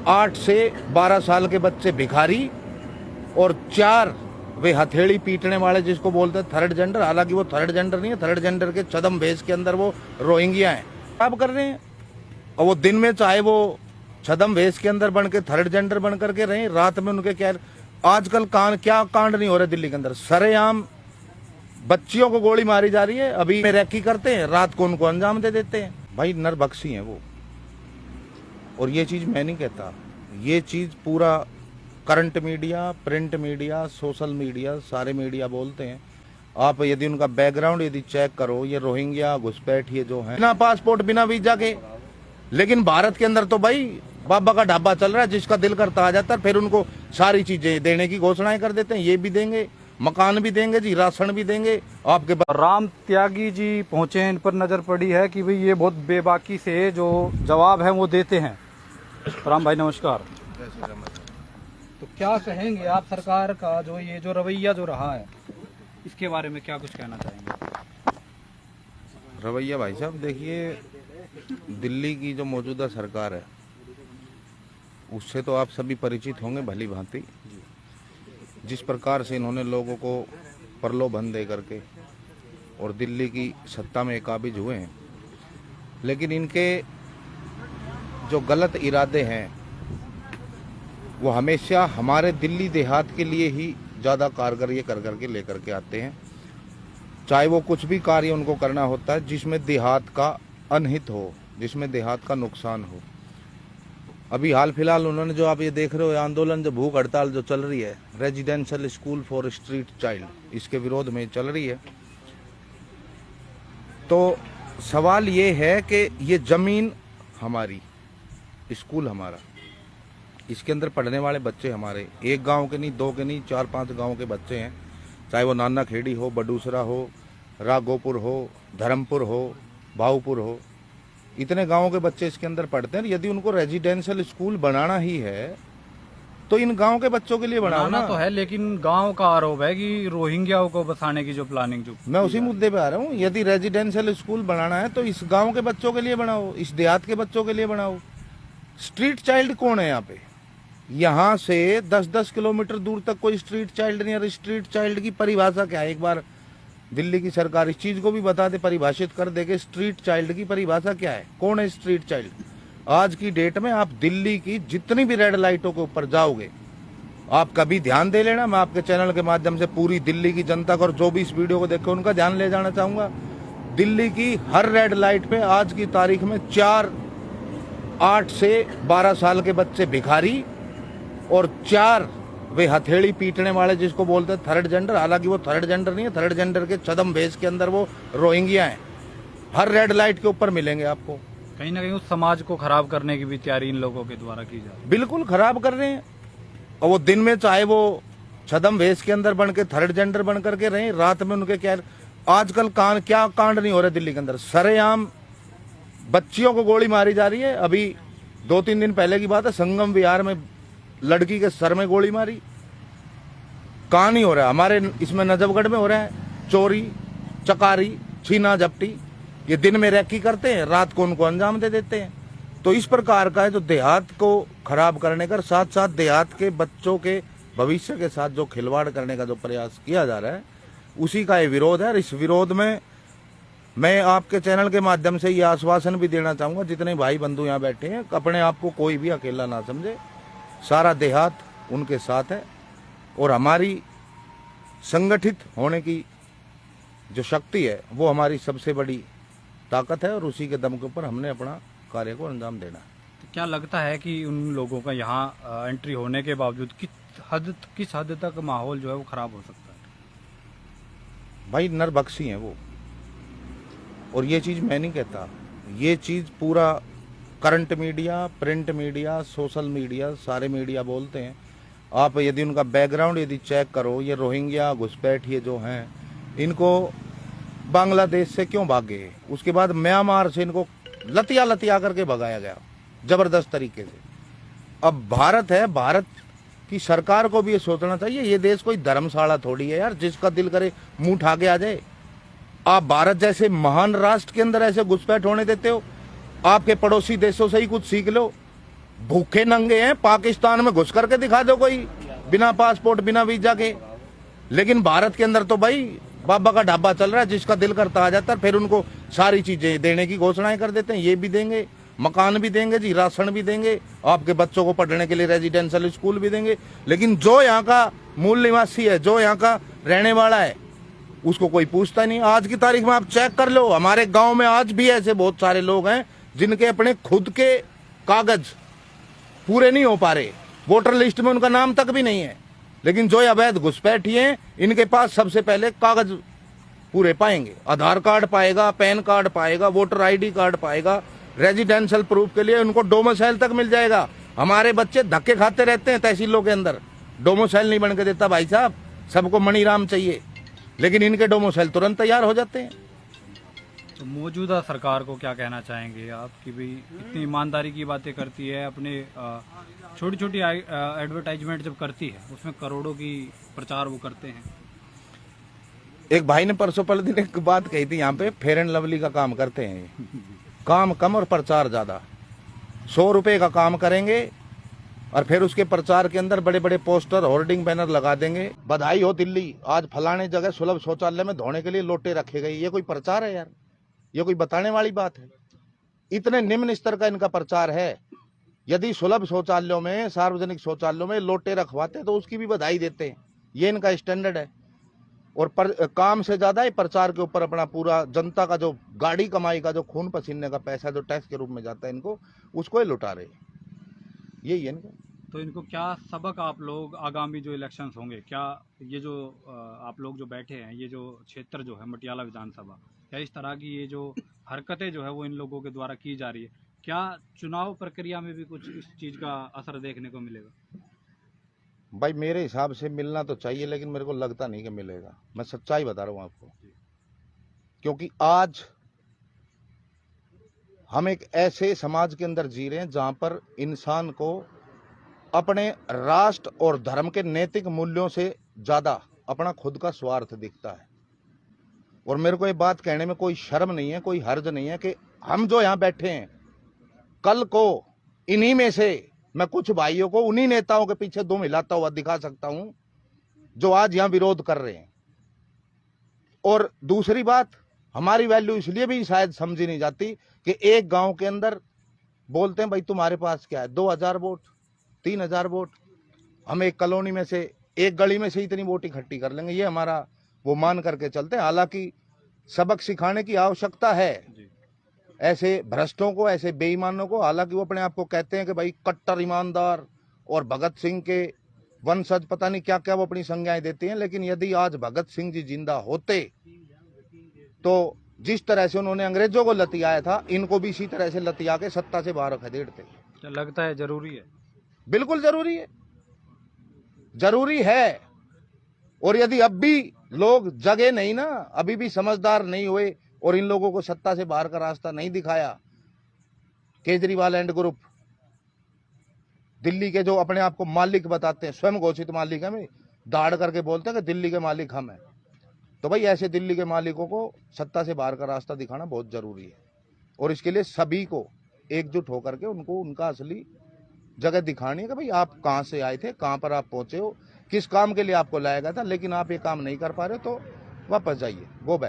8 से 12 साल के बच्चे भिखारी और 4 वे हथेली पीटने वाले जिसको बोलते हैं थर्ड जेंडर। हालांकि वो थर्ड जेंडर नहीं है, थर्ड जेंडर के छदम भेष के अंदर वो रोहिंग्या हैं। आप कर रहे हैं और वो दिन में चाहे वो छदम भेष के अंदर बन के थर्ड जेंडर बन करके रहे, रात में उनके क्या आजकल क्या कांड नहीं हो रहे दिल्ली के अंदर। सरेआम बच्चियों को गोली मारी जा रही है, अभी में रैकी करते हैं, रात को उनको अंजाम दे देते हैं। भाई नरबख्शी हैं वो। और ये चीज मैं नहीं कहता, ये चीज पूरा current media, print media, social media, सारे मीडिया बोलते हैं। आप यदि उनका बैकग्राउंड यदि चेक करो, ये रोहिंग्या घुसपैठ ये जो है बिना पासपोर्ट बिना वीजा के, लेकिन भारत के अंदर तो भाई बाबा का ढाबा चल रहा है, जिसका दिल करता आ जाता है, फिर उनको सारी चीजें देने की घोषणाएं कर देते हैं। ये भी देंगे, मकान भी देंगे जी, राशन भी देंगे आपके पास। राम त्यागी जी पहुंचे हैं, इन पर नजर पड़ी है कि भाई ये बहुत बेबाकी से जो जवाब है वो देते हैं। राम भाई नमस्कार। तो क्या कहेंगे आप सरकार का ये जो रवैया जो रहा है, इसके बारे में क्या कुछ कहना चाहेंगे? रवैया भाई साहब देखिए, दिल्ली की जो मौजूदा सरकार है उससे तो आप सभी परिचित होंगे भली भांति। जिस प्रकार से इन्होंने लोगों को प्रलोभन दे करके और दिल्ली की सत्ता में काबिज हुए हैं, लेकिन इनके जो गलत इरादे हैं वो हमेशा हमारे दिल्ली देहात के लिए ही ज़्यादा कारगर ये कर करके लेकर के आते हैं। चाहे वो कुछ भी कार्य उनको करना होता है जिसमें देहात का अनहित हो, जिसमें देहात का नुकसान हो। अभी हाल फिलहाल उन्होंने जो आप ये देख रहे हो आंदोलन, जो भूख हड़ताल जो चल रही है residential school for street child, इसके विरोध में चल रही है। तो सवाल ये है कि ये जमीन हमारी, स्कूल हमारा, इसके अंदर पढ़ने वाले बच्चे हमारे, एक गांव के नहीं, 2 के नहीं, 4-5 गांव के बच्चे हैं। चाहे वो नाना खेड़ी हो, बडूसरा हो, राघोपुर हो, धर्मपुर हो, भाऊपुर हो, इतने गांवों के बच्चे इसके अंदर पढ़ते हैं। यदि उनको रेजिडेंशियल स्कूल बनाना ही है तो इन गांव के बच्चों के लिए बनाओ ना। तो है, लेकिन गांव का आरोप है कि रोहिंग्याओं को बसाने की जो प्लानिंग जो मैं उसी मुद्दे पे आ रहा हूँ। यदि रेजिडेंशियल स्कूल बनाना है तो इस गांव के बच्चों के लिए बनाओ, इस देहात के बच्चों के लिए बनाओ। स्ट्रीट चाइल्ड कौन है यहाँ पे? यहाँ से 10-10 किलोमीटर दूर तक कोई स्ट्रीट चाइल्ड नहीं। और स्ट्रीट चाइल्ड की परिभाषा क्या है? एक बार दिल्ली की सरकार इस चीज को भी बता दे, परिभाषित कर दे कि स्ट्रीट चाइल्ड की परिभाषा क्या है, कौन है स्ट्रीट चाइल्ड। आज की डेट में आप दिल्ली की जितनी भी रेड लाइटों के ऊपर जाओगे, आप कभी ध्यान दे लेना, मैं आपके चैनल के माध्यम से पूरी दिल्ली की जनता को और जो भी इस वीडियो को देखे उनका ध्यान ले जाना चाहूंगा। दिल्ली की हर रेड लाइट पे आज की तारीख में 8 से 12 साल के बच्चे भिखारी और 4 वे हथेली पीटने वाले जिसको बोलते हैं थर्ड जेंडर। हालांकि वो थर्ड जेंडर नहीं है, थर्ड जेंडर के छदम भेष के अंदर वो रोहिंग्या हैं। हर रेड लाइट के ऊपर मिलेंगे आपको। कहीं ना कहीं उस समाज को खराब करने की भी तैयारी इन लोगों के द्वारा की जा रही है। बिल्कुल खराब कर रहे हैं। और वो दिन में चाहे वो छदम भेष के अंदर बन के थर्ड जेंडर बन करके रहे, रात में उनके क्या आजकल क्या कांड नहीं हो रहे दिल्ली के अंदर। सरेआम बच्चियों को गोली मारी जा रही है। अभी 2-3 दिन पहले की बात है, संगम विहार में लड़की के सर में गोली मारी। कहां नहीं हो रहा? हमारे इसमें नजफगढ़ में हो रहा है। चोरी चकारी छीना झपटी, ये दिन में रैकी करते हैं, रात को उनको अंजाम दे देते हैं। तो इस प्रकार का है जो देहात को खराब करने का, साथ साथ देहात के बच्चों के भविष्य के साथ जो खिलवाड़ करने का जो प्रयास किया जा रहा है, उसी का ये विरोध है। और इस विरोध में मैं आपके चैनल के माध्यम से ये आश्वासन भी देना चाहूंगा, जितने भाई बंधु यहाँ बैठे हैं, अपने आप को कोई भी अकेला ना समझे। सारा देहात उनके साथ है और हमारी संगठित होने की जो शक्ति है वो हमारी सबसे बड़ी ताकत है और उसी के दम के ऊपर हमने अपना कार्य को अंजाम देना है। तो क्या लगता है कि उन लोगों का यहाँ एंट्री होने के बावजूद किस हद तक माहौल जो है वो खराब हो सकता है? भाई नरबख्शी हैं वो। और ये चीज मैं नहीं कहता, ये चीज पूरा current media, print media, social media, सारे मीडिया बोलते हैं। आप यदि उनका बैकग्राउंड यदि चेक करो, ये रोहिंग्या घुसपैठ ये जो हैं, इनको बांग्लादेश से क्यों भागे, उसके बाद म्यांमार से इनको लतिया करके भगाया गया जबरदस्त तरीके से। अब भारत है, भारत की सरकार को भी ये सोचना चाहिए, ये देश कोई धर्मशाला थोड़ी है यार, जिसका दिल करे मुंह उठा के आ जाए। आप भारत जैसे महान राष्ट्र के अंदर ऐसे घुसपैठ होने देते हो? आपके पड़ोसी देशों से ही कुछ सीख लो। भूखे नंगे हैं, पाकिस्तान में घुस करके दिखा दो कोई, बिना पासपोर्ट बिना वीजा के। लेकिन भारत के अंदर तो भाई बाबा का ढाबा चल रहा है, जिसका दिल करता आ जाता है, फिर उनको सारी चीजें देने की घोषणाएं कर देते हैं। ये भी देंगे, मकान भी देंगे जी, राशन भी देंगे, आपके बच्चों को पढ़ने के लिए रेजिडेंशियल स्कूल भी देंगे। लेकिन जो यहाँ का मूल निवासी है, जो यहाँ का रहने वाला है, उसको कोई पूछता नहीं। आज की तारीख में आप चेक कर लो, हमारे गांव में आज भी ऐसे बहुत सारे लोग हैं जिनके अपने खुद के कागज पूरे नहीं हो पा रहे, वोटर लिस्ट में उनका नाम तक भी नहीं है। लेकिन जो अवैध घुसपैठी हैं, इनके पास सबसे पहले कागज पूरे पाएंगे, आधार कार्ड पाएगा, पैन कार्ड पाएगा, वोटर आईडी कार्ड पाएगा, रेजिडेंशियल प्रूफ के लिए उनको डोमिसाइल तक मिल जाएगा। हमारे बच्चे धक्के खाते रहते हैं तहसीलों के अंदर, डोमिसाइल नहीं बन के देता भाई साहब, सबको मणिराम चाहिए, लेकिन इनके डोमिसाइल तुरंत तैयार हो जाते हैं। तो मौजूदा सरकार को क्या कहना चाहेंगे आप कि भाई इतनी ईमानदारी की बातें करती है, अपने छोटी छोटी एडवर्टाइजमेंट जब करती है उसमें करोड़ों की प्रचार वो करते हैं। एक भाई ने परसों पहले दिन एक बात कही थी, यहाँ पे फेयर एंड लवली का काम करते हैं, काम कम और प्रचार ज्यादा। 100 रुपए का काम करेंगे और फिर उसके प्रचार के अंदर बड़े बड़े पोस्टर, होर्डिंग, बैनर लगा देंगे। बधाई हो दिल्ली, आज फलाने जगह सुलभ शौचालय में धोने के लिए लोटे रखे गए। ये कोई प्रचार है यार? ये कोई बताने वाली बात है? इतने निम्न स्तर का इनका प्रचार है। यदि सुलभ शौचालयों में, सार्वजनिक शौचालयों में लोटे रखवाते तो उसकी भी बधाई देते हैं। ये इनका स्टैंडर्ड है। और काम से ज्यादा ही प्रचार के ऊपर अपना पूरा जनता का जो गाड़ी कमाई का, जो खून पसीने का पैसा जो टैक्स के रूप में जाता है इनको, उसको ही लुटा रहे। यही है इनका। तो इनको क्या सबक आप लोग आगामी जो इलेक्शंस होंगे, क्या ये जो आप लोग जो बैठे हैं, ये जो क्षेत्र जो है मटियाला विधानसभा, क्या इस तरह की ये जो हरकतें जो है वो इन लोगों के द्वारा की जा रही है, क्या चुनाव प्रक्रिया में भी कुछ इस चीज का असर देखने को मिलेगा? भाई मेरे हिसाब से मिलना तो चाहिए, लेकिन मेरे को लगता नहीं कि मिलेगा। मैं सच्चाई बता रहा हूं आपको, क्योंकि आज हम एक ऐसे समाज के अंदर जी रहे हैं जहां पर इंसान को अपने राष्ट्र और धर्म के नैतिक मूल्यों से ज्यादा अपना खुद का स्वार्थ दिखता है। और मेरे को ये बात कहने में कोई शर्म नहीं है, कोई हर्ज नहीं है कि हम जो यहां बैठे हैं, कल को इन्हीं में से मैं कुछ भाइयों को उन्हीं नेताओं के पीछे दुम हिलाता हुआ दिखा सकता हूं जो आज यहां विरोध कर रहे हैं। और दूसरी बात, हमारी वैल्यू इसलिए भी शायद समझी नहीं जाती कि एक गांव के अंदर बोलते हैं भाई तुम्हारे पास क्या है, 2000 वोट, 3000 वोट, हम एक कॉलोनी में से, एक गली में से इतनी वोट इकट्ठी कर लेंगे, ये हमारा वो मान करके चलते हैं। हालांकि सबक सिखाने की आवश्यकता है ऐसे भ्रष्टों को, ऐसे बेईमानों को। हालांकि वो अपने आप को कहते हैं कि भाई कट्टर ईमानदार और भगत सिंह के वंशज, पता नहीं क्या क्या वो अपनी संज्ञाएं देती हैं। लेकिन यदि आज भगत सिंह जी जिंदा होते तो जिस तरह से उन्होंने अंग्रेजों को लतियाया था, इनको भी इसी तरह से लतिया के सत्ता से बाहर खदेड़ते। क्या लगता है जरूरी है? बिल्कुल जरूरी है, जरूरी है। और यदि अब भी लोग जगे नहीं ना, अभी भी समझदार नहीं हुए और इन लोगों को सत्ता से बाहर का रास्ता नहीं दिखाया, केजरीवाल एंड ग्रुप, दिल्ली के जो अपने आप को मालिक बताते हैं, स्वयं घोषित मालिक हमें दाड़ करके बोलते हैं कि दिल्ली के मालिक हम हैं, तो भाई ऐसे दिल्ली के मालिकों को सत्ता से बाहर का रास्ता दिखाना बहुत जरूरी है। और इसके लिए सभी को एकजुट होकर के उनको उनका असली जगह दिखानी है कि भाई आप कहां से आए थे, कहां पर आप पहुंचे हो, किस काम के लिए आपको लाया गया था, लेकिन आप ये काम नहीं कर पा रहे तो वापस जाइए, गो बैक।